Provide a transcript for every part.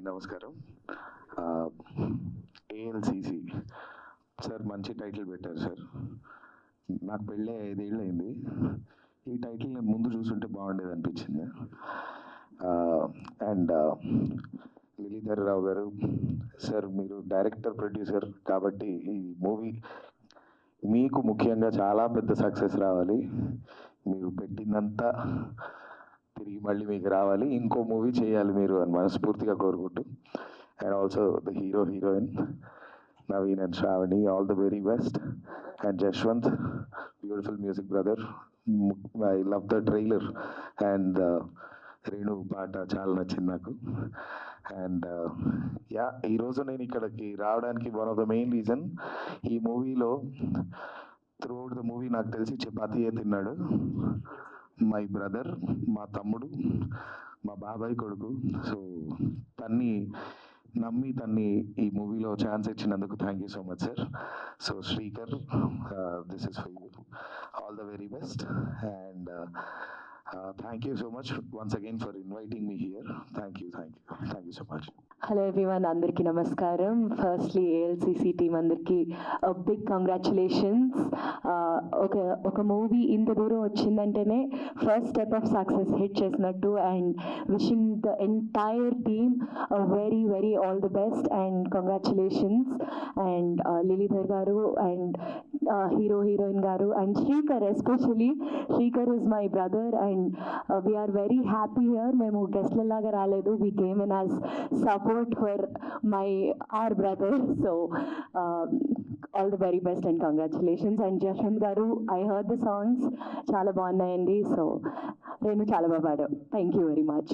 నమస్కారం. ALCC sir మంచి title పెట్టారు సార్. నాకు పెళ్ళి 5 ఏళ్ళు అయింది. ఈ టైటిల్ నేను ముందు చూసుంటే బాగుండేది అనిపించింది. అండ్ లిలీధర్ రావు గారు సార్, మీరు డైరెక్టర్ ప్రొడ్యూసర్ కాబట్టి ఈ మూవీ మీకు ముఖ్యంగా చాలా పెద్ద సక్సెస్ రావాలి. మీరు పెట్టిందంతా తిరిగి మళ్ళీ మీకు రావాలి, ఇంకో మూవీ చేయాలి మీరు అని మనస్ఫూర్తిగా కోరుకుంటూ, and also the hero heroine Naveen and Shravani, all the very best. And Jashwanth, beautiful music brother, I love the trailer and Renu పాట చాలా నచ్చింది నాకు. అండ్ ఈరోజు నేను ఇక్కడికి రావడానికి one of the main reason, ఈ మూవీలో త్రూ అవుట్ ద మూవీ నాకు తెలిసి చపాతీయే తిన్నాడు మై బ్రదర్, మా తమ్ముడు, మా బాబాయ్ కొడుకు. సో తన్ని నమ్మి ఈ మూవీలో ఛాన్స్ ఇచ్చినందుకు thank you so much sir. So Srikar, this is for you, all the very best. And thank you so much once again for inviting me here. Thank you so much. Hello everyone, అందరికీ నమస్కారం. Firstly ALCC team అందరికీ big congratulations. ఒక movie ఇంత దూరం వచ్చిందంటేనే first step of success hit చేసినట్టు. And wishing the entire team very very all the best and congratulations. And Leeladhar గారు and hero heroine గారు and Srikar, especially Srikar is my brother and we are very happy here. మేము గెస్ట్లలాగా రాలేదు, we came in as support for our brother. So all the very best and congratulations. And Jashwant garu, I heard the songs chaala bagunnayandi, so renu chaala baga paadaru. Thank you very much.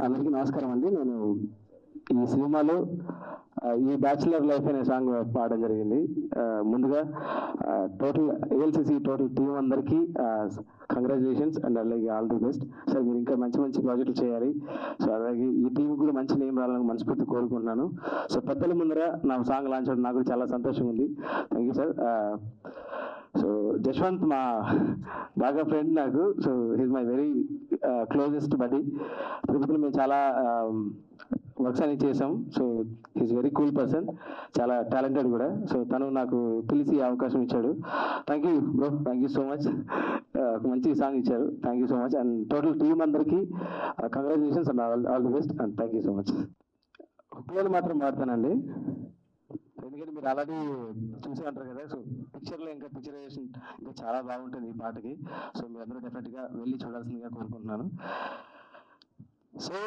అందరికీ నమస్కారం అండి. నేను ఈ సినిమాలో ఈ bachelor life అనే song పాడడం జరిగింది. ముందుగా టోటల్ ఏఎల్సిసి టోటల్ టీం అందరికీ కంగ్రాచులేషన్స్ అండ్ అలాగే ఆల్ ది బెస్ట్ సార్. మీరు ఇంకా మంచి మంచి ప్రాజెక్టులు చేయాలి. సో అలాగే ఈ టీం కూడా మంచి నేమ్ రావాలని మనస్ఫూర్తి కోరుకుంటున్నాను. సో పెద్దల ముందర నా సాంగ్ లాంచ్ అవడం నాకు కూడా చాలా సంతోషంగా ఉంది. Thank you sir. So Jaswanth మా బాగా ఫ్రెండ్ నాకు. So he's my very closest buddy. తిరుపతిలో మేము చాలా వర్క్స్ అని చేసాం. So he's very cool person, చాలా టాలెంటెడ్ కూడా. సో తను నాకు పిలిచి అవకాశం ఇచ్చాడు. Thank you bro, thank you so much. ఒక మంచి సాంగ్ ఇచ్చారు, thank you so much. And total team అందరికీ congratulations and all the best and thank you so much. పిల్లలు మాత్రం మారుతానండి, ఎందుకంటే మీరు ఆల్రెడీ చూసే ఉంటారు కదా. సో పిక్చర్లో ఇంకా పిక్చరైజేషన్ ఇంకా చాలా బాగుంటుంది ఈ పాటకి. సో మీరు అందరూ డెఫినెట్గా వెళ్ళి చూడాల్సిందిగా కోరుకుంటున్నాను. సో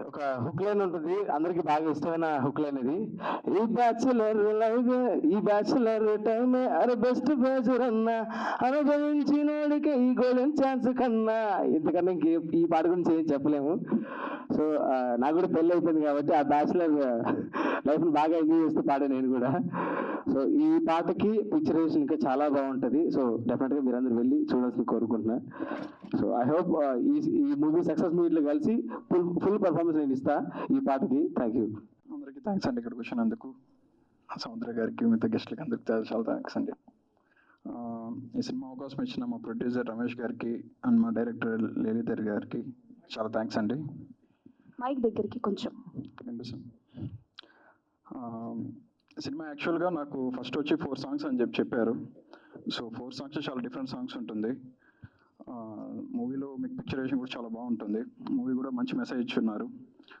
ఒక హుక్ లైన్ ఉంటుంది, అందరికి బాగా ఇష్టమైన హుక్ లైన్ ఇది. ఈ బ్యాచులర్ లైఫ్, ఈ బ్యాచులర్ టైమ్ అరే బెస్ట్ బ్యాచులర్ అన్నా, అనుభవించినోడికి ఈ గోల్డెన్ ఛాన్స్ కన్నా. ఇంతకన్నా ఇంక ఈ పాట గురించి ఏం చెప్పలేము. సో నాకు కూడా పెళ్ళి అయిపోయింది కాబట్టి ఆ బ్యాచులర్ లైఫ్ని బాగా ఎంజాయ్ చేస్తూ పాడే నేను కూడా. సో ఈ పాటకి పిక్చరైజేషన్ ఇంకా చాలా బాగుంటుంది. సో డెఫినెట్గా మీరందరూ వెళ్ళి చూడాల్సింది కోరుకుంటున్నా. సో ఐ హోప్ ఈ మూవీ సక్సెస్ మీట్లో కలిసి ఫుల్ పర్ఫార్మెన్స్ నేను ఇస్తా ఈ పాటకి. Thank you. అందరికీ థ్యాంక్స్ అండి ఇక్కడికి వచ్చినందుకు. సముద్ర గారికి, మిగతా గెస్ట్లకి అందరికి చాలా థ్యాంక్స్ అండి. ఈ సినిమా అవకాశం ఇచ్చిన మా ప్రొడ్యూసర్ రమేష్ గారికి అండ్ మా డైరెక్టర్ లీలీధర్ గారికి చాలా థ్యాంక్స్ అండి. మైక్ దగ్గరికి కొంచెం సినిమా యాక్చువల్గా నాకు ఫస్ట్ వచ్చి 4 సాంగ్స్ అని చెప్పారు. సో 4 సాంగ్స్ చాలా డిఫరెంట్ సాంగ్స్ ఉంటుంది. మూవీలో మీకు పిక్చరైజేషన్ కూడా చాలా బాగుంటుంది. మూవీ కూడా మంచి మెసేజ్ ఇచ్చున్నారు.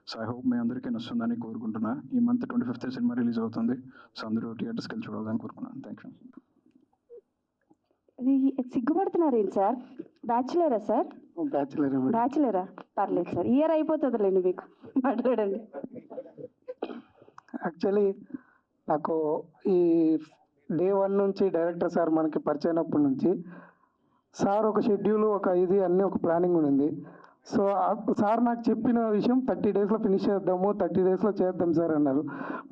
సో ఐ హోప్ మీ అందరికీ నచ్చుతుందని కోరుకుంటున్నా. ఈ మంత్ 25th సినిమా రిలీజ్ అవుతుంది. సో అందరూ థియేటర్స్కి వెళ్ళి చూడాలని కోరుకున్నాను. Thank you. సిగ్గుపడుతున్నారేంటి సార్? బ్యాచులరా సార్? బ్యాచులరా? పర్లేదు సార్, ఇయర్ అయిపోతుందిలేండి మీకు, మాట్లాడండి. యాక్చువల్లీ నాకు ఈ డే 1 నుంచి డైరెక్టర్ సార్ మనకి పరిచయమైనప్పటి నుంచి సార్ ఒక షెడ్యూల్, ఒక ఇది అన్నీ ఒక ప్లానింగ్ ఉంది. సో సార్ నాకు చెప్పిన విషయం 30 డేస్లో ఫినిష్ చేద్దాము, 30 డేస్లో చేద్దాం సార్ అన్నారు.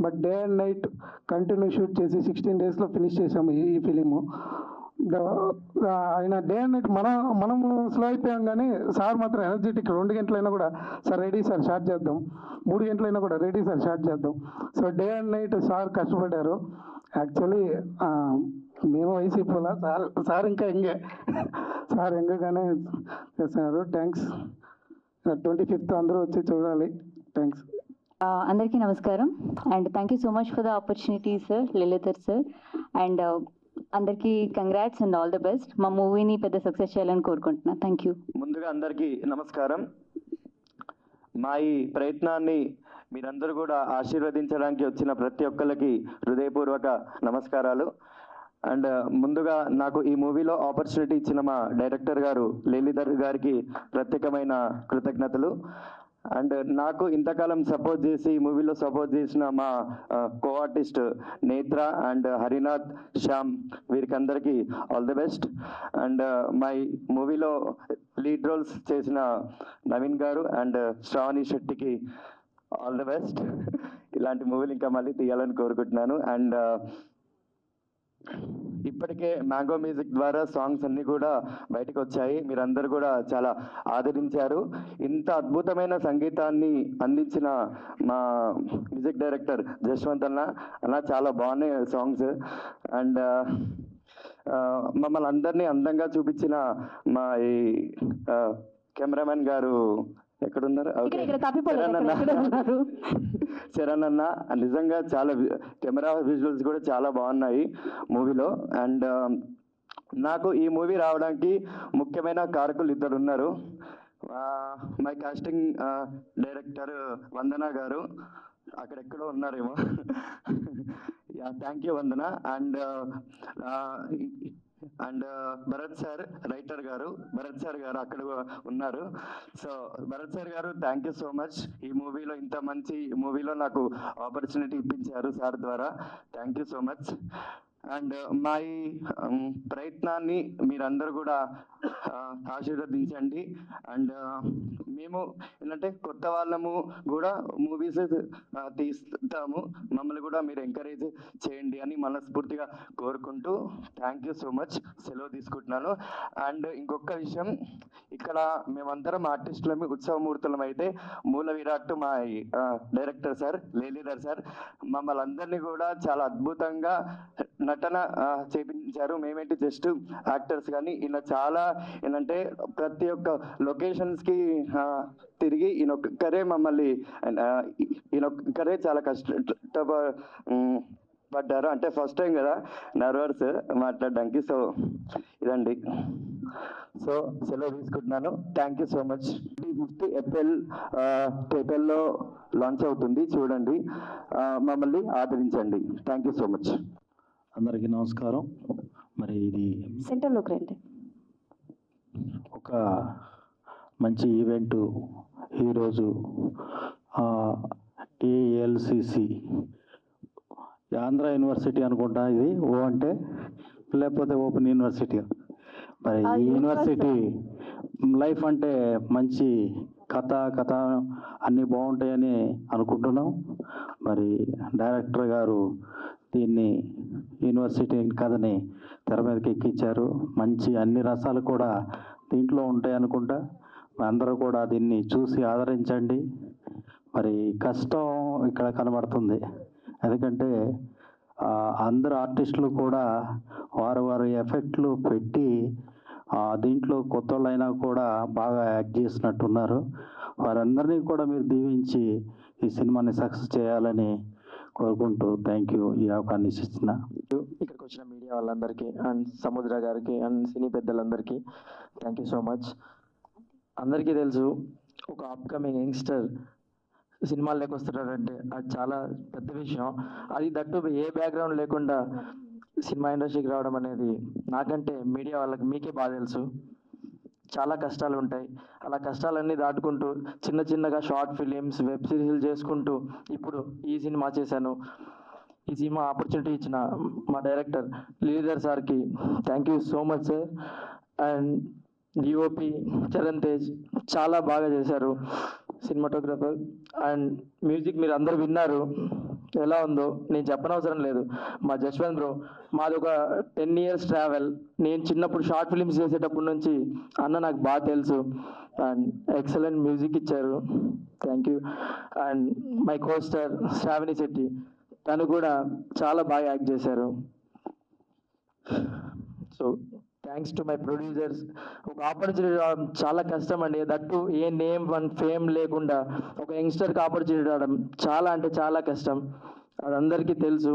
But day and night continue shoot చేసి 16 డేస్లో ఫినిష్ చేసాము ఈ ఫిలిము. ఆయన డే అండ్ నైట్ మనము స్లో అయిపోయాం, కానీ సార్ మాత్రం ఎనర్జెటిక్. 2 గంటలైనా కూడా సార్ రెడీ సార్ స్టార్ట్ చేద్దాం, 3 గంటలైనా కూడా రెడీ సార్ స్టార్ట్ చేద్దాం. So day and night sir కష్టపడ్డారు. యాక్చువల్లీ మేము వైసీపీలా, సార్ ఇంకా సార్ ఎంగగానే చేస్తున్నారు. థ్యాంక్స్. 25th అందరూ వచ్చి చూడాలి. థ్యాంక్స్. అందరికీ నమస్కారం and thank you so much for the opportunity sir Leeladhar sir and అందరికీ congrats and all the best మా మూవీని పెద్ద సక్సెస్ చేయాలని కోరుకుంటున్నాను థ్యాంక్ యూ. ముందుగా అందరికీ నమస్కారం. మా ఈ ప్రయత్నాన్ని మీరందరూ కూడా ఆశీర్వదించడానికి వచ్చిన ప్రతి ఒక్కరికి హృదయపూర్వక నమస్కారాలు. అండ్ ముందుగా నాకు ఈ మూవీలో ఆపర్చునిటీ ఇచ్చిన మా డైరెక్టర్ గారు లీలాధర్ గారికి ప్రత్యేకమైన కృతజ్ఞతలు. అండ్ నాకు ఇంతకాలం సపోర్ట్ చేసి ఈ మూవీలో సపోర్ట్ చేసిన మా కో ఆర్టిస్ట్ నేత్ర అండ్ హరినాథ్ శ్యామ్ వీరికి అందరికీ ఆల్ ది బెస్ట్. అండ్ మా మూవీలో లీడ్ రోల్స్ చేసిన నవీన్ గారు అండ్ శ్రావణి శెట్టికి ఆల్ ది బెస్ట్. ఇలాంటి మూవీలు ఇంకా మళ్ళీ తీయాలని కోరుకుంటున్నాను. అండ్ ఇప్పటికే మ్యాంగో మ్యూజిక్ ద్వారా సాంగ్స్ అన్నీ కూడా బయటకు వచ్చాయి. మీరందరూ కూడా చాలా ఆదరించారు. ఇంత అద్భుతమైన సంగీతాన్ని అందించిన మా మ్యూజిక్ డైరెక్టర్ జశ్వంత్ అన్న చాలా బాగున్నాయి సాంగ్స్. అండ్ మమ్మల్ని అందరినీ అందంగా చూపించిన మా ఈ కెమెరామెన్ గారు ఎక్కడున్నారు? చరణ్ అన్న నిజంగా చాలా కెమెరా విజువల్స్ కూడా చాలా బాగున్నాయి మూవీలో. అండ్ నాకు ఈ మూవీ రావడానికి ముఖ్యమైన కారకులు ఇద్దరు ఉన్నారు. మై కాస్టింగ్ డైరెక్టర్ వందన గారు అక్కడెక్కడో ఉన్నారేమో. Thank you Vandana. And Bharat sir writer గారు, భరత్ సార్ గారు అక్కడ ఉన్నారు. సో భరత్ సార్ గారు థ్యాంక్ యూ సో మచ్. ఈ మూవీలో ఇంత మంచి మూవీలో నాకు ఆపర్చునిటీ ఇప్పించారు సార్ ద్వారా. Thank you so much. And మా ఈ ప్రయత్నాన్ని మీరందరూ కూడా ఆశీర్వదించండి. అండ్ మేము ఏంటంటే కొత్త వాళ్ళము కూడా మూవీస్ తీస్తాము, మమ్మల్ని కూడా మీరు ఎంకరేజ్ చేయండి అని మనస్ఫూర్తిగా కోరుకుంటూ థ్యాంక్ యూ సో మచ్. సెలవు తీసుకుంటున్నాను. అండ్ ఇంకొక విషయం, ఇక్కడ మేమందరం ఆర్టిస్టులమి ఉత్సవమూర్తులం అయితే మూల విరాట్ మా డైరెక్టర్ సార్ లీలాధర్ సార్ మమ్మల్ని అందరినీ కూడా చాలా అద్భుతంగా నటన చేపించారు. మేమేంటి జస్ట్ యాక్టర్స్, కానీ ఈయన చాలా ఏంటంటే ప్రతి ఒక్క లొకేషన్స్కి తిరిగి ఈయనొక్కరే మమ్మల్ని ఈయనొక్కరే చాలా పడ్డారు. అంటే ఫస్ట్ టైం కదా నర్వస్ మాట్లాడడానికి. సో ఇదండి. సో సెలవు తీసుకుంటున్నాను. Thank you so much. 5th April థియేటర్లో లాంచ్ అవుతుంది, చూడండి, మమ్మల్ని ఆదరించండి. Thank you so much. అందరికీ నమస్కారం. మరి ఇది సెంటర్లోకి రండి. ఒక మంచి ఈవెంట్ ఈరోజు ఏఎల్సిసి ఆంధ్ర యూనివర్సిటీ అనుకుంటా ఇది, ఓ అంటే లేకపోతే ఓపెన్ యూనివర్సిటీ. మరి ఈ యూనివర్సిటీ లైఫ్ అంటే మంచి కథ అన్నీ బాగుంటాయని అనుకుంటున్నాం. మరి డైరెక్టర్ గారు దీన్ని యూనివర్సిటీ కథని తెర మీదకి ఎక్కించారు. మంచి అన్ని రసాలు కూడా దీంట్లో ఉంటాయి అనుకుంటా. అందరూ కూడా దీన్ని చూసి ఆదరించండి. మరి కష్టం ఇక్కడ కనబడుతుంది, ఎందుకంటే అందరు ఆర్టిస్టులు కూడా వారి ఎఫెక్ట్లు పెట్టి దీంట్లో కొత్త వాళ్ళైనా కూడా బాగా యాక్ట్ చేసినట్టున్నారు. వారందరినీ కూడా మీరు దీవించి ఈ సినిమాని సక్సెస్ చేయాలని కోరుకుంటూ థ్యాంక్ యూ. ఈ అవకాశాన్ని ఇస్తున్నా. ఇక్కడికి వచ్చిన మీడియా వాళ్ళందరికీ అండ్ సముద్ర గారికి అండ్ సినీ పెద్దలందరికీ థ్యాంక్ యూ సో మచ్. అందరికీ తెలుసు, ఒక అప్కమింగ్ యంగ్స్టర్ సినిమాల్లోకి వస్తున్నాడంటే అది చాలా పెద్ద విషయం. అది దట్టు ఏ బ్యాక్గ్రౌండ్ లేకుండా సినిమా ఇండస్ట్రీకి రావడం అనేది నాకంటే మీడియా వాళ్ళకి మీకే బాగా తెలుసు. చాలా కష్టాలు ఉంటాయి. అలా కష్టాలన్నీ దాటుకుంటూ చిన్నగా షార్ట్ ఫిలిమ్స్, వెబ్ సిరీస్లు చేసుకుంటూ ఇప్పుడు ఈ సినిమా చేశాను. ఈ సినిమా ఆపర్చునిటీ ఇచ్చిన మా డైరెక్టర్ లీలాధర్ సార్కి thank you so much sir. And DOP Charan Tej చాలా బాగా చేశారు, సినిమాటోగ్రఫర్. అండ్ మ్యూజిక్ మీరు అందరూ విన్నారు, ఎలా ఉందో నేను చెప్పనవసరం లేదు. మా జశ్వంత్ బ్రో, మాది ఒక 10 years ట్రావెల్. నేను చిన్నప్పుడు షార్ట్ ఫిలిమ్స్ చేసేటప్పటి నుంచి అన్న నాకు బాగా తెలుసు. అండ్ ఎక్సలెంట్ మ్యూజిక్ ఇచ్చారు, thank you. And my costar Shravani Shetty, తను కూడా చాలా బాగా యాక్ట్ చేశారు. So thanks to my producers. ఒక ఆపర్చునిటీ రావడం చాలా కష్టం అండి, that a name one fame లేకుండా ఒక యంగ్స్టర్కి ఆపర్చునిటీ రావడం చాలా అంటే చాలా కష్టం, అది అందరికీ తెలుసు.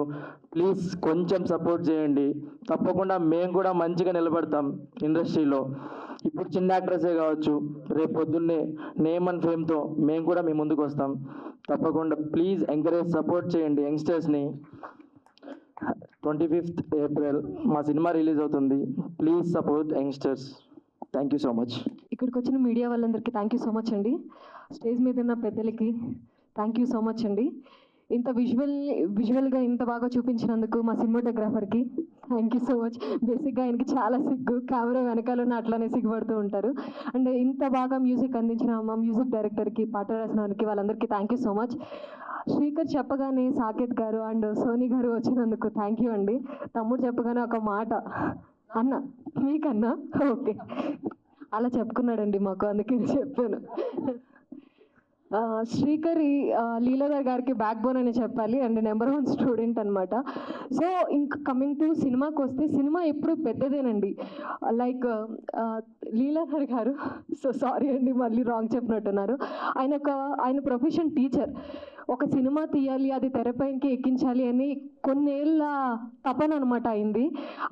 ప్లీజ్ కొంచెం సపోర్ట్ చేయండి, తప్పకుండా మేము కూడా మంచిగా నిలబడతాం ఇండస్ట్రీలో. ఇప్పుడు చిన్న యాక్టర్సే కావచ్చు, రేపు పొద్దున్నే నేమ్ అండ్ ఫేమ్తో మేము కూడా మీ ముందుకు వస్తాం. తప్పకుండా ప్లీజ్ ఎంకరేజ్, సపోర్ట్ చేయండి యంగ్స్టర్స్ని. 25th April మా సినిమా రిలీజ్ అవుతుంది. Please support youngsters. Thank you so much. ఇక్కడికి వచ్చిన మీడియా వాళ్ళందరికీ థ్యాంక్ యూ సో మచ్ అండి. స్టేజ్ మీద ఉన్న పెద్దలకి థ్యాంక్ యూ సో మచ్ అండి. ఇంత విజువల్గా ఇంత బాగా చూపించినందుకు మా సినిమాటోగ్రాఫర్కి థ్యాంక్ యూ సో మచ్. బేసిక్గా ఆయనకి చాలా సిగ్గు, కెమెరా వెనకాల అట్లానే సిగ్గుపడుతూ ఉంటారు. అండ్ ఇంత బాగా మ్యూజిక్ అందించిన మా మ్యూజిక్ డైరెక్టర్కి, పాట రాసిన వారికి, వాళ్ళందరికీ thank you so much. Srikar చెప్పగానే సాకేత్ గారు అండ్ సోనీ గారు వచ్చినందుకు థ్యాంక్ యూ అండి. తమ్ముడు చెప్పగానే ఒక మాట, అన్న మీకన్నా ఓకే అలా చెప్పుకున్నాడండి మాకు, అందుకే చెప్పాను. శ్రీకర్ లీలాధర్ గారికి బ్యాక్ బోన్ అని చెప్పాలి, అండ్ నెంబర్ 1 స్టూడెంట్ అనమాట. సో ఇంకా కమింగ్ టు సినిమాకి వస్తే, సినిమా ఎప్పుడు పెద్దదేనండి. లైక్ లీలాధర్ గారు, సో సారీ అండి మళ్ళీ రాంగ్ చెప్పినట్టున్నారు, ఆయన ప్రొఫెషన్ టీచర్. ఒక సినిమా తీయాలి, అది తెరపైకి ఎక్కించాలి అని కొన్నేళ్ళ తపన అనమాట అయింది.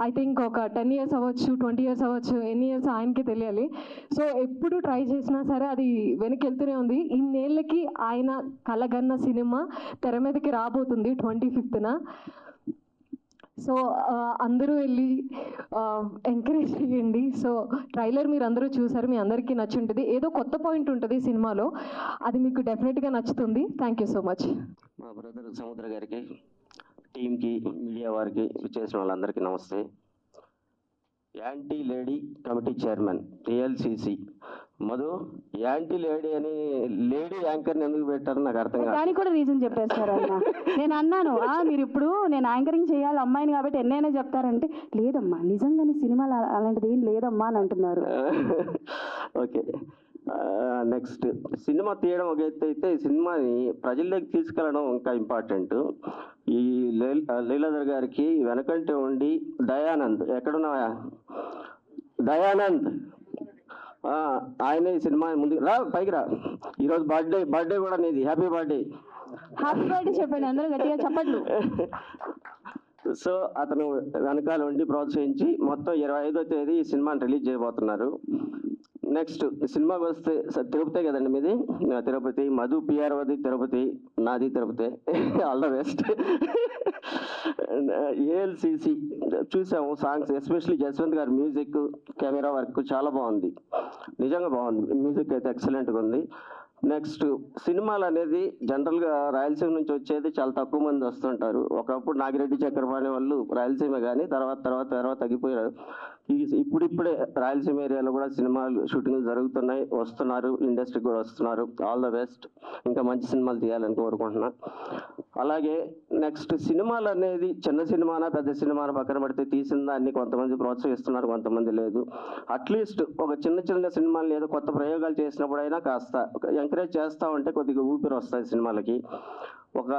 ఐ థింక్ ఒక 10 years అవ్వచ్చు, 20 years అవ్వచ్చు, ఎన్ని ఇయర్స్ ఆయనకి తెలియాలి. సో ఎప్పుడు ట్రై చేసినా సరే అది వెనక్కి వెళ్తూనే ఉంది. ఇన్నేళ్ళకి ఆయన కలగన్న సినిమా తెర మీదకి రాబోతుంది 25th. సో అందరూ వెళ్ళి ఎంకరేజ్ చేయండి. సో ట్రైలర్ మీరు అందరూ చూసారు, మీ అందరికీ నచ్చి ఉంటుంది. ఏదో కొత్త పాయింట్ ఉంటుంది సినిమాలో, అది మీకు డెఫినెట్గా నచ్చుతుంది. Thank you so much. మా బ్రదర్ సముద్ర గారికి, టీంకి, మీడియా వారికి, విచ్చేసిన వాళ్ళందరికీ నమస్తే. Anti lady committee chairman ALCC Madhu, anti lady అని లేడీ యాంకర్ని ఎందుకు పెట్టారు నాకు అర్థం కాదు. దానికి కూడా రీజన్ చెప్పారు సార్ అన్న. నేను అన్నాను మీరు ఇప్పుడు నేను యాంకరింగ్ చేయాలి అమ్మాయిని కాబట్టి ఎన్నైనా చెప్తారంటే, లేదమ్మా నిజంగానే సినిమాలు అలాంటిది ఏం లేదమ్మా అని అంటున్నారు. ఓకే, నెక్స్ట్ సినిమా తీయడం ఒక ఎత్తు అయితే, సినిమాని ప్రజల్లోకి తీసుకెళ్ళడం ఇంకా ఇంపార్టెంట్. ఈ లీలాధర్ గారికి వెనకంటే ఉండి దయానంద్, ఎక్కడున్నా దయానంద్, ఆయన ఈ సినిమా ముందు రా, పైకి రా. ఈరోజు బర్త్డే కూడా నీది, హ్యాపీ బర్త్డే. హ్యాపీ బర్త్డే చెప్పండి అందరూ గట్టిగా చెప్పండి. సో అతను వెనకాల ఉండి ప్రోత్సహించి మొత్తం 25వ తేదీ ఈ సినిమాని రిలీజ్ చేయబోతున్నారు. నెక్స్ట్ సినిమాకి వస్తే తిరుపతే కదండి మీది, తిరుపతి. మధు పిఆర్ఓది తిరుపతి, నాది Tirupati. All the best. ALCC చూసాము, songs especially Jaswanth garu music, camera work చాలా బాగుంది, నిజంగా బాగుంది. మ్యూజిక్ అయితే ఎక్సలెంట్గా ఉంది. నెక్స్ట్ సినిమాలు అనేది జనరల్గా రాయలసీమ నుంచి వచ్చేది చాలా తక్కువ మంది వస్తుంటారు. ఒకప్పుడు నాగిరెడ్డి చక్రపాణి వాళ్ళు రాయలసీమ, కానీ తర్వాత తగ్గిపోయారు. ఇప్పుడిప్పుడే రాయలసీమ ఏరియాలో కూడా సినిమాలు షూటింగ్లు జరుగుతున్నాయి, వస్తున్నారు, ఇండస్ట్రీకి కూడా వస్తున్నారు. ఆల్ ద బెస్ట్, ఇంకా మంచి సినిమాలు తీయాలని కోరుకుంటున్నా. అలాగే నెక్స్ట్ సినిమాలు అనేది చిన్న సినిమానా పెద్ద సినిమానా పక్కన పడితే, తీసిన దాన్ని కొంతమంది ప్రోత్సహిస్తున్నారు, కొంతమంది లేదు. అట్లీస్ట్ ఒక చిన్న సినిమాలు ఏదో కొత్త ప్రయోగాలు చేసినప్పుడైనా కాస్త ఎంకరేజ్ చేస్తూ ఉంటే కొద్దిగా ఊపిరి వస్తాయి సినిమాలకి. ఒక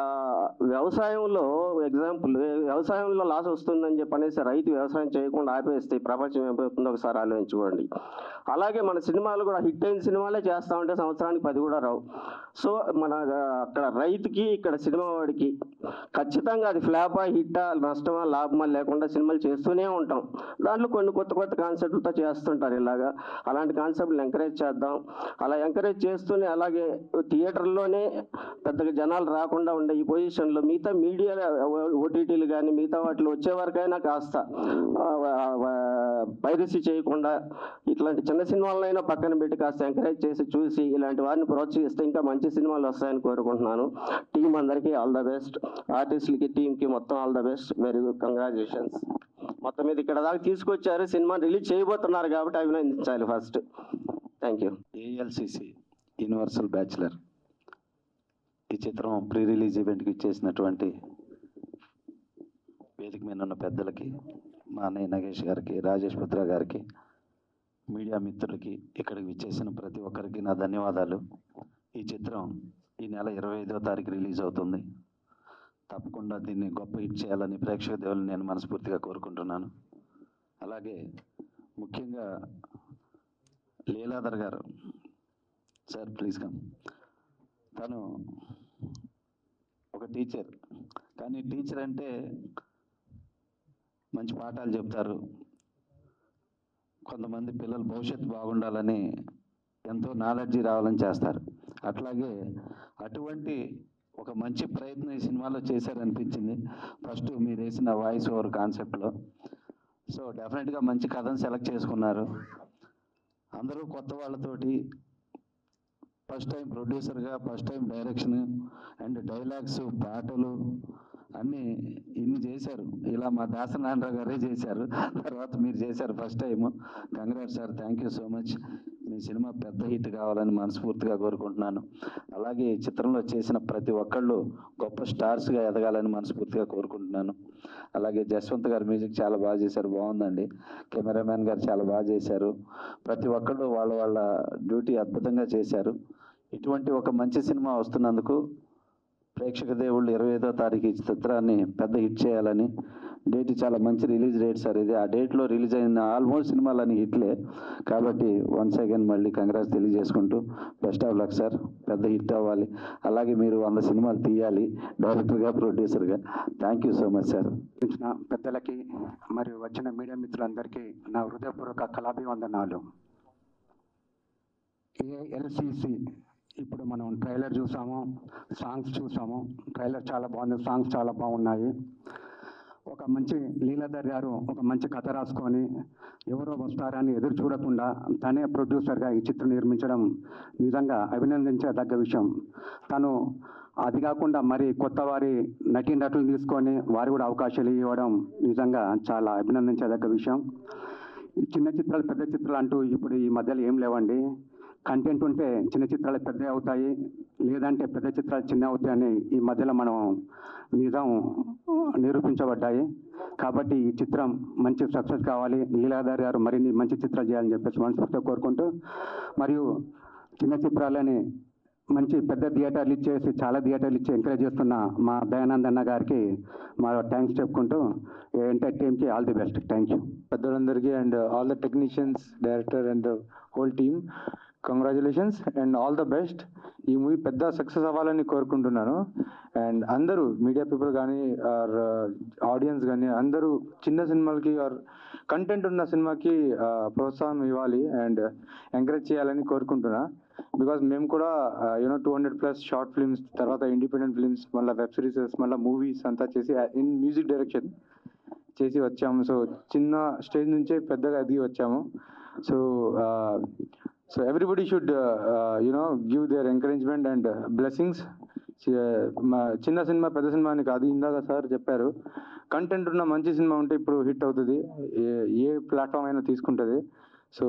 వ్యవసాయంలో ఎగ్జాంపుల్, వ్యవసాయంలో లాస్ వస్తుందని చెప్పనేసి రైతు వ్యవసాయం చేయకుండా ఆపేస్తే ప్రపంచం ఏమైపోతుందో ఒకసారి ఆలోచించుకోండి. అలాగే మన సినిమాలు కూడా హిట్ అయిన సినిమాలే చేస్తూ ఉంటే సంవత్సరానికి 10 కూడా రావు. సో మన అక్కడ రైతుకి, ఇక్కడ సినిమా వాడికి ఖచ్చితంగా అది ఫ్లాపా, హిట్టా, నష్టమా, లాభమా లేకుండా సినిమాలు చేస్తూనే ఉంటాం. దాంట్లో కొన్ని కొత్త కాన్సెప్ట్లతో చేస్తుంటారు. ఇలాగా అలాంటి కాన్సెప్ట్లు ఎంకరేజ్ చేద్దాం. అలా ఎంకరేజ్ చేస్తూనే, అలాగే థియేటర్లోనే పెద్దగా జనాలు రాకుండా ఉండే ఈ పొజిషన్లో మిగతా మీడియా, ఓటీటీలు కానీ మిగతా వాటిలో వచ్చే వరకైనా కాస్త పైరసీ చేయకుండా ఇట్లాంటి చిన్న సినిమాలైనా పక్కన పెట్టి కాస్త ఎంకరేజ్ చేసి చూసి ఇలాంటి వారిని ప్రోత్సహిస్తే ఇంకా మంచి సినిమాలు వస్తాయని కోరుకుంటున్నాను. టీం అందరికీ ఆల్ ద బెస్ట్, ఆర్టిస్టులకి, టీంకి మొత్తం all the best. Very good, congratulations. మొత్తం మీద ఇక్కడ దాకా తీసుకొచ్చారు, సినిమా రిలీజ్ చేయబోతున్నారు కాబట్టి అభినందించాలి first. Thank you. ALCC universal bachelor ఈ చిత్రం ప్రీ రిలీజ్ ఈవెంట్కి ఇచ్చేసినటువంటి వేదిక మీద ఉన్న పెద్దలకి, మా అన్నయ్య నగేష్ గారికి, రాజేష్ పుత్ర గారికి, మీడియా మిత్రులకి, ఇక్కడికి విచ్చేసిన ప్రతి ఒక్కరికి నా ధన్యవాదాలు. ఈ చిత్రం ఈ నెల 25వ తారీఖు రిలీజ్ అవుతుంది. తప్పకుండా దీన్ని గొప్ప హిట్ చేయాలని ప్రేక్షక దేవులను నేను మనస్ఫూర్తిగా కోరుకుంటున్నాను. అలాగే ముఖ్యంగా లీలాధర్ గారు సార్ ప్లీజ్ కమ్. తను ఒక టీచర్, కానీ టీచర్ అంటే మంచి పాఠాలు చెప్తారు, కొంతమంది పిల్లల భవిష్యత్తు బాగుండాలని ఎంతో నాలెడ్జీ రావాలని చేస్తారు. అట్లాగే అటువంటి ఒక మంచి ప్రయత్నం ఈ సినిమాలో చేశారనిపించింది. ఫస్ట్ మీరు వేసిన వాయిస్ ఓవర్ కాన్సెప్ట్లో. సో డెఫినెట్గా మంచి కథను సెలెక్ట్ చేసుకున్నారు. అందరూ కొత్త వాళ్ళతోటి ఫస్ట్ టైం ప్రొడ్యూసర్గా, first time direction and dialogues, పాటలు అన్నీ ఇన్ని చేశారు. ఇలా మా దాసనారాయణరావు గారే చేశారు, తర్వాత మీరు చేశారు first time. Congrats sir, thank you so much. Me cinema పెద్ద హిట్ కావాలని మనస్ఫూర్తిగా కోరుకుంటున్నాను. అలాగే ఈ చిత్రంలో చేసిన ప్రతి ఒక్కళ్ళు గొప్ప స్టార్స్గా ఎదగాలని మనస్ఫూర్తిగా కోరుకుంటున్నాను. అలాగే జస్వంత్ గారు మ్యూజిక్ చాలా బాగా చేశారు, బాగుందండి. కెమెరామ్యాన్ గారు చాలా బాగా చేశారు. ప్రతి ఒక్కళ్ళు వాళ్ళ డ్యూటీ అద్భుతంగా చేశారు. ఇటువంటి ఒక మంచి సినిమా వస్తున్నందుకు ప్రేక్షక దేవుళ్ళు 25వ తారీఖు ఈ చిత్రాన్ని పెద్ద హిట్ చేయాలని. డేట్ చాలా మంచి రిలీజ్ డేట్ సార్ ఇది. ఆ డేట్లో రిలీజ్ అయిన ఆల్మోస్ట్ సినిమాలన్నీ హిట్లే. కాబట్టి వన్స్ అగైన్ మళ్ళీ కంగ్రాట్స్ తెలియజేసుకుంటూ బెస్ట్ ఆఫ్ లక్ సార్, పెద్ద హిట్ అవ్వాలి. అలాగే మీరు 100 సినిమాలు తీయాలి డైరెక్టర్గా, ప్రొడ్యూసర్గా. Thank you so much sir. పెద్దలకి మరియు వచ్చిన మీడియా మిత్రులందరికీ నా హృదయపూర్వక కళాభివందనాలు. ఏఎల్సిసి ఇప్పుడు మనం ట్రైలర్ చూసాము, సాంగ్స్ చూసాము. ట్రైలర్ చాలా బాగుంది, సాంగ్స్ చాలా బాగున్నాయి. ఒక మంచి లీలాధర్ గారు ఒక మంచి కథ రాసుకొని ఎవరో వస్తారని ఎదురు చూడకుండా తనే ప్రొడ్యూసర్గా ఈ చిత్రం నిర్మించడం నిజంగా అభినందించదగ్గ విషయం. తను అది కాకుండా మరి కొత్త వారి నటీనటులు తీసుకొని వారు కూడా అవకాశాలు ఇవ్వడం నిజంగా చాలా అభినందించదగ్గ విషయం. చిన్న చిత్రాలు పెద్ద చిత్రాలు అంటూ ఇప్పుడు ఈ మధ్యలో ఏం లేవండి. కంటెంట్ ఉంటే చిన్న చిత్రాలు పెద్ద అవుతాయి, లేదంటే పెద్ద చిత్రాలు చిన్న అవుతాయని ఈ మధ్యలో మనం నిజం నిరూపించబడ్డాయి. కాబట్టి ఈ చిత్రం మంచి సక్సెస్ కావాలి, లీలాధర్ గారు మరిన్ని మంచి చిత్రాలు చేయాలని చెప్పేసి మనస్ఫూర్తిగా కోరుకుంటూ, మరియు చిన్న చిత్రాలని మంచి పెద్ద థియేటర్లు ఇచ్చేసి చాలా థియేటర్లు ఇచ్చి ఎంకరేజ్ చేస్తున్న మా దయానంద్ అన్న గారికి మా థ్యాంక్స్ చెప్పుకుంటూ ఎంటైర్ టీమ్కి all the best. Thank you. పెద్దలందరికీ and all the technicians, director and whole team congratulations and all the best. ఈ మూవీ పెద్ద సక్సెస్ అవ్వాలని కోరుకుంటున్నాను. అండ్ అందరూ మీడియా పీపుల్ కానీ ఆర్ ఆడియన్స్ కానీ అందరూ చిన్న సినిమాలకి ఆర్ కంటెంట్ ఉన్న సినిమాకి ప్రోత్సాహం ఇవ్వాలి అండ్ ఎంకరేజ్ చేయాలని కోరుకుంటున్నా. బికాజ్ మేము కూడా 200+ షార్ట్ ఫిల్మ్స్, తర్వాత ఇండిపెండెంట్ ఫిల్మ్స్, మళ్ళీ వెబ్ సిరీసెస్, మళ్ళీ మూవీస్ అంతా చేసి ఇన్ మ్యూజిక్ డైరెక్షన్ చేసి వచ్చాము. సో చిన్న స్టేజ్ నుంచే పెద్దగా ఎదిగి వచ్చాము. So everybody should give their encouragement and blessings. చిన్న సినిమా పెద్ద సినిమా అని కాదు, ఇందాక సార్ చెప్పారు కంటెంట్ ఉన్న మంచి సినిమా ఉంటే ఇప్పుడు హిట్ అవుతుంది, ఏ ప్లాట్ఫామ్ అయినా తీసుకుంటుంది. So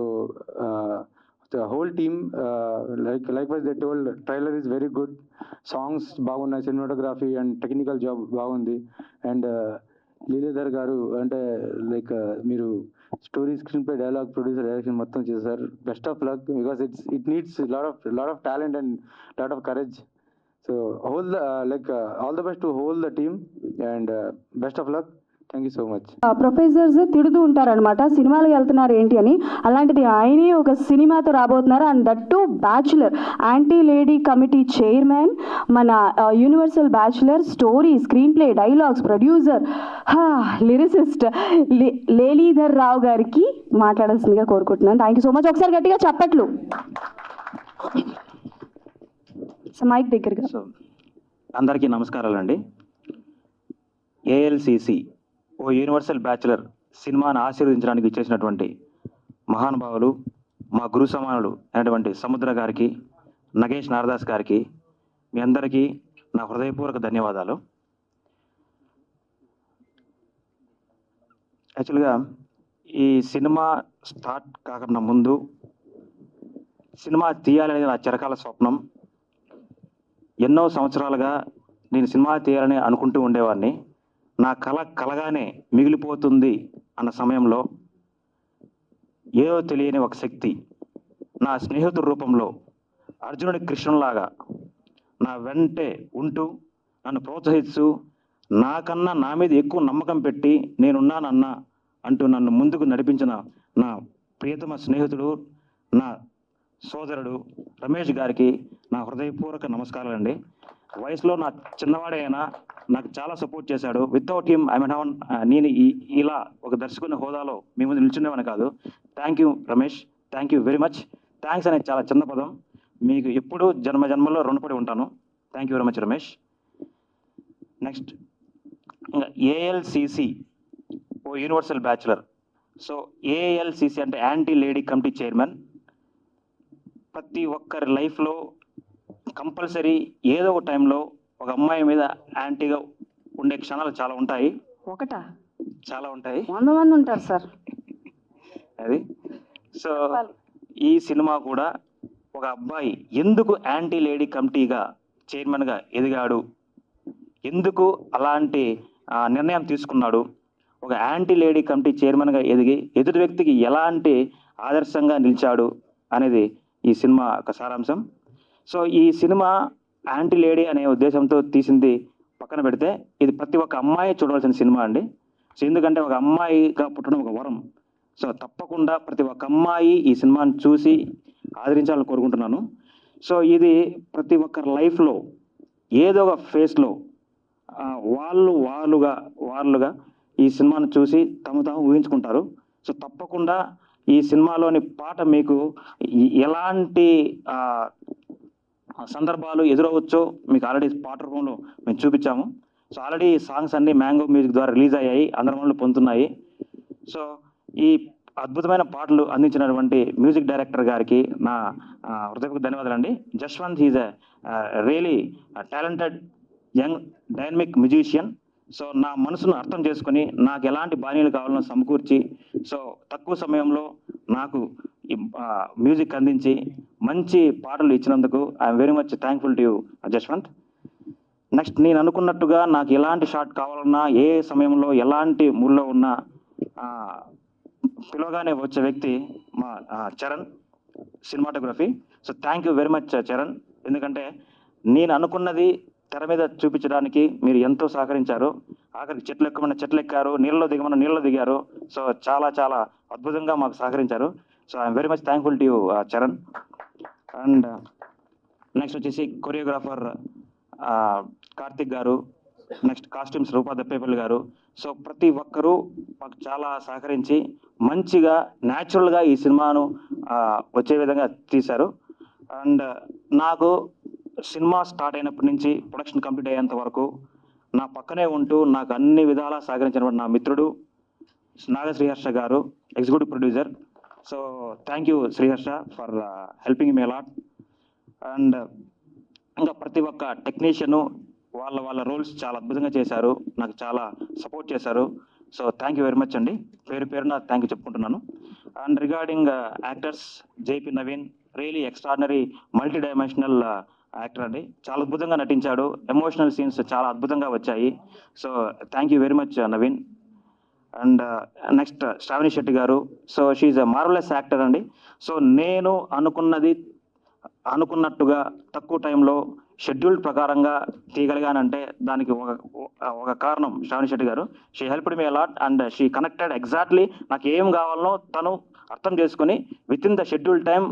the whole team likewise they told trailer is very good, songs బాగున్నాయి, సినిమాటోగ్రఫీ అండ్ టెక్నికల్ జాబ్ బాగుంది. అండ్ లీలాధర్ గారు అంటే మీరు story, screen play, dialogue, producer, direction మొత్తం చేశారు. Best of luck because it needs lot of talent and lot of courage. So all the best to whole the team and best of luck. Thank you so much. Professors తిడుతూ ఉంటారనమాట సినిమాలకు వెళ్తున్నారు ఏంటి అని. అలాంటిది ఆయనే ఒక సినిమాతో రాబోతున్నారు. And that to bachelor, anti lady committee chairman, మన universal bachelor, story, screenplay, dialogues, producer, lyricist Leeladhar Rao garu మాట్లాడాల్సిందిగా కోరుకుంటున్నాను. Thank you so much. ఒకసారి గట్టిగా చప్పట్లు. మైక్ దగ్గరగా. అందరికీ నమస్కారాలండి. ఏఎల్సిసి ఓ యూనివర్సల్ బ్యాచులర్ సినిమాను ఆశీర్వదించడానికి ఇచ్చేసినటువంటి మహానుభావులు, మా గురు సమానులు అయినటువంటి సముద్ర గారికి, నగేష్ నారదాస్ గారికి, మీ అందరికీ నా హృదయపూర్వక ధన్యవాదాలు. యాక్చువల్గా ఈ సినిమా స్టార్ట్ కాకుండా ముందు సినిమా తీయాలనేది నా చిరకాల స్వప్నం. ఎన్నో సంవత్సరాలుగా నేను సినిమా తీయాలని అనుకుంటూ ఉండేవాడిని. నా కలగానే మిగిలిపోతుంది అన్న సమయంలో ఏదో తెలియని ఒక శక్తి నా స్నేహితుడి రూపంలో అర్జునుడి కృష్ణులాగా నా వెంటే ఉంటూ నన్ను ప్రోత్సహిస్తూ నాకన్నా నా మీద ఎక్కువ నమ్మకం పెట్టి నేనున్నానన్నా అంటూ నన్ను ముందుకు నడిపించిన నా ప్రియతమ స్నేహితుడు, నా సోదరుడు రమేష్ గారికి నా హృదయపూర్వక నమస్కారాలండి. వయసులో నా చిన్నవాడే అయినా నాకు చాలా సపోర్ట్ చేశాడు. వితౌట్ హిమ్ ఐ మీన్ నేను ఇలా ఒక దర్శకుని హోదాలో మీ ముందు నిల్చునేవాని కాదు. Thank you Ramesh, thank you very much. Thanks అనేది చాలా చిన్న పదం, మీకు ఎప్పుడూ జన్మలో రుణపడి ఉంటాను. Thank you very much Ramesh. Next ఇంకా ఏఎల్సిసి ఓ యూనివర్సల్ బ్యాచులర్. సో ఏఎల్సిసి అంటే యాంటీ లేడీ కమిటీ చైర్మన్. ప్రతి ఒక్కరి లైఫ్లో కంపల్సరీ ఏదో ఒక టైంలో ఒక అమ్మాయి మీద యాంటీగా ఉండే క్షణాలు చాలా ఉంటాయి. ఒకటా? చాలా ఉంటాయి, 100 మంది ఉంటారు సార్. అది సో ఈ సినిమా కూడా ఒక అబ్బాయి ఎందుకు యాంటీ లేడీ కమిటీగా చైర్మన్గా ఎదిగాడు, ఎందుకు అలాంటి నిర్ణయం తీసుకున్నాడు, ఒక యాంటీ లేడీ కమిటీ చైర్మన్గా ఎదిగి ఎదుటి వ్యక్తికి ఎలాంటి ఆదర్శంగా నిలిచాడు అనేది ఈ సినిమా ఒక సారాంశం. సో ఈ సినిమా యాంటీ లేడీ అనే ఉద్దేశంతో తీసింది పక్కన పెడితే ఇది ప్రతి ఒక్క అమ్మాయి చూడవలసిన సినిమా అండి. సో ఎందుకంటే ఒక అమ్మాయిగా పుట్టడం ఒక వరం. సో తప్పకుండా ప్రతి ఒక్క అమ్మాయి ఈ సినిమాని చూసి ఆదరించాలని కోరుకుంటున్నాను. సో ఇది ప్రతి ఒక్కరి లైఫ్లో ఏదో ఒక ఫేస్లో వాళ్ళుగా ఈ సినిమాను చూసి తాము ఊహించుకుంటారు. సో తప్పకుండా ఈ సినిమాలోని పాట మీకు ఎలాంటి సందర్భాలు ఎదురవచ్చో మీకు ఆల్రెడీ పాట రూపంలో మేము చూపించాము. సో ఆల్రెడీ సాంగ్స్ అన్నీ మ్యాంగో మ్యూజిక్ ద్వారా రిలీజ్ అయ్యాయి, అందరి మనలో పొందుతున్నాయి. సో ఈ అద్భుతమైన పాటలు అందించినటువంటి మ్యూజిక్ డైరెక్టర్ గారికి నా హృదయపూర్వక ధన్యవాదాలు అండి. Jashwanth is a really talented young dynamic musician. So నా మనసును అర్థం చేసుకొని నాకు ఎలాంటి బాణీలు కావాలో సమకూర్చి సో తక్కువ సమయంలో నాకు ఈ మ్యూజిక్ అందించి మంచి పాటలు ఇచ్చినందుకు I'm very much thankful to you Jashwanth. Next నేను అనుకున్నట్టుగా నాకు ఎలాంటి షాట్ కావాలన్నా ఏ సమయంలో ఎలాంటి మూడ్లో ఉన్నా పిలవగానే వచ్చే వ్యక్తి మా Charan cinematography. So thank you very much Charan, ఎందుకంటే నేను అనుకున్నది తెర మీద చూపించడానికి మీరు ఎంతో సహకరించారు. ఆఖరికి చెట్లు ఎక్కమన్న చెట్లు ఎక్కారు, నీళ్ళలో దిగమన్న నీళ్ళలో దిగారు. సో చాలా చాలా అద్భుతంగా మాకు సహకరించారు. So I'm very much thankful to you Charan. And next వచ్చేసి కొరియోగ్రాఫర్ కార్తిక్ గారు, నెక్స్ట్ కాస్ట్యూమ్స్ రూపా దప్పేపల్లి గారు. సో ప్రతి ఒక్కరూ మాకు చాలా సహకరించి మంచిగా న్యాచురల్గా ఈ సినిమాను వచ్చే విధంగా తీశారు. అండ్ నాకు సినిమా స్టార్ట్ అయినప్పటి నుంచి ప్రొడక్షన్ కంప్లీట్ అయ్యేంత వరకు నా పక్కనే ఉంటూ నాకు అన్ని విధాలా సహకరించినటువంటి నా మిత్రుడు నాగ శ్రీహర్ష గారు, executive producer. So thank you Sriharsha for helping me a lot. And ఇంకా ప్రతి ఒక్క టెక్నీషియను వాళ్ళ రోల్స్ చాలా అద్భుతంగా చేశారు, నాకు చాలా సపోర్ట్ చేశారు. So thank you very much అండి, పేరున థ్యాంక్ యూ చెప్పుకుంటున్నాను. And regarding actors, JP Naveen really extraordinary multi dimensional actor అండి, చాలా అద్భుతంగా నటించాడు. ఎమోషనల్ సీన్స్ చాలా అద్భుతంగా వచ్చాయి. So thank you very much Naveen. And next Sravani Shetty garu. So she's a marvellous actor అండి. సో నేను అనుకున్నట్టుగా తక్కువ టైంలో షెడ్యూల్ ప్రకారంగా తీయగలిగానంటే దానికి ఒక కారణం Sravani Shetty garu. She helped me a lot and she connected exactly నాకు ఏం కావాలనో తను అర్థం చేసుకుని within the schedule time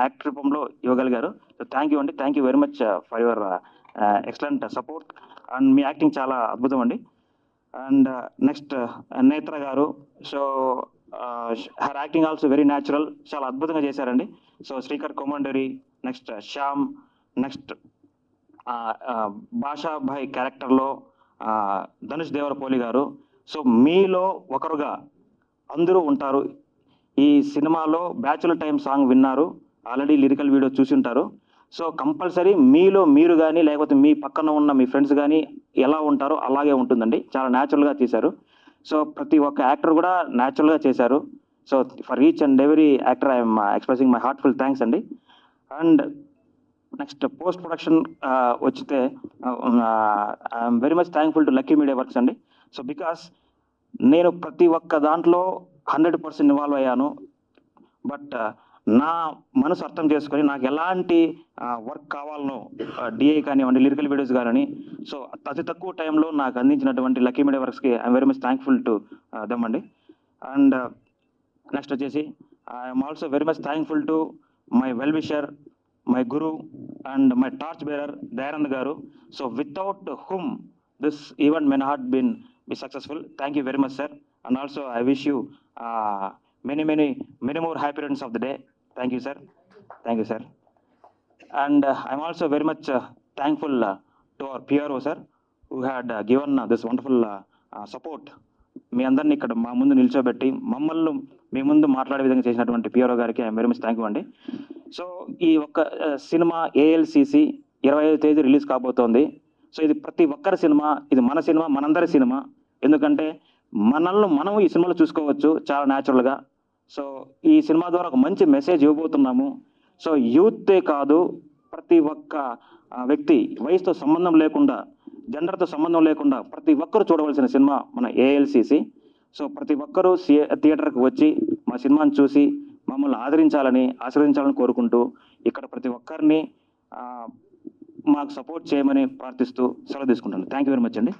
act రూపంలో ఇవ్వగలిగారు. సో థ్యాంక్ యూ అండి, thank you very much for your excellent support. And మీ యాక్టింగ్ చాలా అద్భుతం అండి. And next Netra garu. So her acting also very natural, చాలా అద్భుతంగా చేశారండి. So Srikar Komandari, next Shyam, next Bashabhai క్యారెక్టర్లో ధనుష్ దేవరపోలి గారు. సో మీలో ఒకరుగా అందరూ ఉంటారు. ఈ సినిమాలో బ్యాచులర్ టైం సాంగ్ విన్నారు, ఆల్రెడీ లిరికల్ వీడియో చూసి ఉంటారు. సో కంపల్సరీ మీలో మీరు కానీ లేకపోతే మీ పక్కన ఉన్న మీ ఫ్రెండ్స్ కానీ ఎలా ఉంటారో అలాగే ఉంటుందండి, చాలా న్యాచురల్గా తీశారు. సో ప్రతి ఒక్క యాక్టర్ కూడా న్యాచురల్గా చేశారు. So for each and every actor I'm expressing my heartful thanks అండి. అండ్ నెక్స్ట్ పోస్ట్ ప్రొడక్షన్ వచ్చితే I'm very much thankful to lucky media works అండి. సో బికాస్ నేను ప్రతి ఒక్క దాంట్లో 100% ఇన్వాల్వ్ అయ్యాను. బట్ నా మనసు అర్థం చేసుకొని నాకు ఎలాంటి వర్క్ కావాలనో డిఐ కానివ్వండి, లిరికల్ వీడియోస్ కానీ, సో అతి తక్కువ టైంలో నాకు అందించినటువంటి లక్కీ మీడియా వర్క్స్కి I'm very much thankful to them అండి. అండ్ నెక్స్ట్ వచ్చేసి I'm also very much thankful to my well wisher, my guru and my torch bearer Dayanand garu. So without whom this event may not been be successful. Thank you very much, sir. And also I wish you many more happy returns of the day. Thank you, sir. Thank you, sir. And I'm also very much thankful to our PRO, sir, who had given this wonderful support. మీ అందరినీ ఇక్కడ మా ముందు నిల్చోబెట్టి మమ్మల్ని మీ ముందు మాట్లాడే విధంగా చేసినటువంటి PRO గారికి I'm very much thank you అండి. సో ఈ ఒక్క సినిమా ALCC 25వ తేదీ రిలీజ్ కాబోతోంది. సో ఇది ప్రతి ఒక్కరి సినిమా, ఇది మన సినిమా, మనందరి సినిమా. ఎందుకంటే మనల్ని మనం ఈ సినిమాలో చూసుకోవచ్చు చాలా న్యాచురల్గా. సో ఈ సినిమా ద్వారా ఒక మంచి మెసేజ్ ఇవ్వబోతున్నాము. సో యూతే కాదు, ప్రతి ఒక్క వ్యక్తి వయసుతో సంబంధం లేకుండా, జెండర్తో సంబంధం లేకుండా ప్రతి ఒక్కరు చూడవలసిన సినిమా మన ALCC. సో ప్రతి ఒక్కరూ థియేటర్కి వచ్చి మా సినిమాని చూసి మమ్మల్ని ఆశీర్వదించాలని కోరుకుంటూ ఇక్కడ ప్రతి ఒక్కరిని మాకు సపోర్ట్ చేయమని ప్రార్థిస్తూ సెలవు తీసుకుంటాను. థ్యాంక్ యూ వెరీ మచ్ అండి.